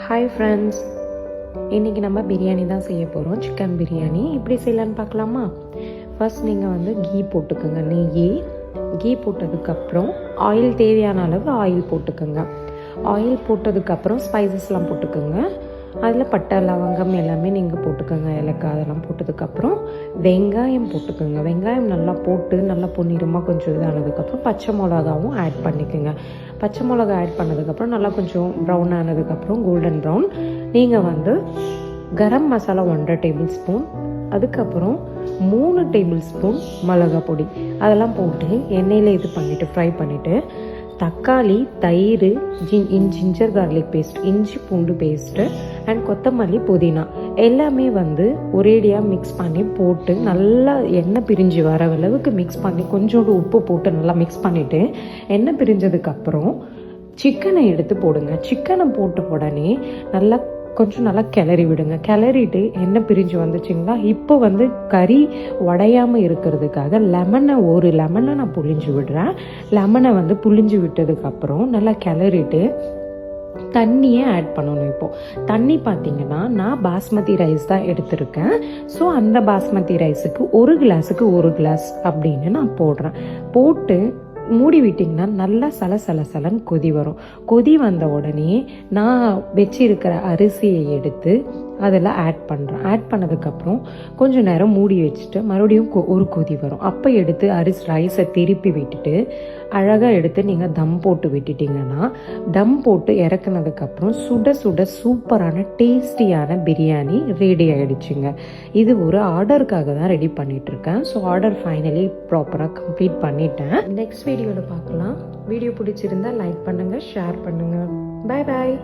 Hi friends, இன்றைக்கி நம்ம பிரியாணி தான் செய்ய போகிறோம். சிக்கன் பிரியாணி எப்படி செய்யலான்னு பார்க்கலாமா? ஃபர்ஸ்ட் நீங்கள் கீ போட்டுக்கோங்க. கீ போட்டதுக்கப்புறம் ஆயில், தேவையான அளவு ஆயில் போட்டுக்கோங்க. ஆயில் போட்டதுக்கப்புறம் ஸ்பைசஸ்லாம் போட்டுக்கோங்க. அதில் பட்டை, லவங்கம் எல்லாமே நீங்கள் போட்டுக்கோங்க. ஏலக்காய் அதெல்லாம் போட்டதுக்கப்புறம் வெங்காயம் போட்டுக்கோங்க. வெங்காயம் நல்லா போட்டு நல்லா பொன்னிறமாக கொஞ்சம் இதானதுக்கப்புறம் பச்சை மிளகாவும் ஆட் பண்ணிக்கோங்க. பச்சை மிளகா ஆட் பண்ணதுக்கப்புறம் நல்லா கொஞ்சம் ப்ரௌன் ஆனதுக்கப்புறம் கோல்டன் ப்ரௌன் நீங்கள் கரம் மசாலா 1.5 டேபிள் ஸ்பூன், அதுக்கப்புறம் 3 டேபிள் ஸ்பூன் மிளகா பொடி அதெல்லாம் போட்டு எண்ணெயில் இது பண்ணிவிட்டு ஃப்ரை பண்ணிவிட்டு தக்காளி, தயிர், ஜிஞ்சர் கார்லிக் பேஸ்ட், இஞ்சி பூண்டு பேஸ்ட்டு அண்ட் கொத்தமல்லி, புதினா எல்லாமே ஒரேடியாக மிக்ஸ் பண்ணி போட்டு நல்லா எண்ணெய் பிரிஞ்சு வர அளவுக்கு மிக்ஸ் பண்ணி கொஞ்சோண்டு உப்பு போட்டு நல்லா மிக்ஸ் பண்ணிவிட்டு எண்ணெய் பிரிஞ்சதுக்கப்புறம் சிக்கனை எடுத்து போடுங்க. சிக்கனை போட்ட உடனே கொஞ்சம் நல்லா கிளறி விடுங்க. கிளறிட்டு எண்ணெய் பிரிஞ்சு வந்துச்சுங்களா, இப்போ கறி உடையாமல் இருக்கிறதுக்காக ஒரு லெமனை நான் புழிஞ்சு விடுறேன். லெமனை புழிஞ்சு விட்டதுக்கப்புறம் நல்லா கிளறிட்டு தண்ணியே ஆட் பண்ணணும். இப்போது தண்ணி பார்த்தீங்கன்னா நான் பாஸ்மதி ரைஸ் தான் எடுத்திருக்கேன். ஸோ அந்த பாஸ்மதி ரைஸுக்கு 1 கிளாஸுக்கு 1 கிளாஸ் அப்படின்னு நான் போடுறேன். போட்டு மூடி விட்டிங்கன்னா நல்லா சலன்னு கொதி வரும். கொதி வந்த உடனே நான் வச்சிருக்கிற அரிசியை எடுத்து அதில் ஆட் பண்ணுறேன். ஆட் பண்ணதுக்கப்புறம் கொஞ்சம் நேரம் மூடி வச்சுட்டு மறுபடியும் ஒரு கொதி வரும். அப்போ எடுத்து ரைஸை திருப்பி விட்டுட்டு அழகாக எடுத்து நீங்கள் தம் போட்டு விட்டுட்டிங்கன்னா, தம் போட்டு இறக்குனதுக்கப்புறம் சுட சுட சூப்பரான டேஸ்டியான பிரியாணி ரெடி ஆகிடுச்சுங்க. இது ஒரு ஆர்டருக்காக தான் ரெடி பண்ணிகிட்ருக்கேன். ஸோ ஆர்டர் ஃபைனலி ப்ராப்பராக கம்ப்ளீட் பண்ணிட்டேன். நெக்ஸ்ட் வீடியோவில் பார்க்கலாம். வீடியோ பிடிச்சிருந்தா லைக் பண்ணுங்கள், ஷேர் பண்ணுங்கள். பாய் பாய்.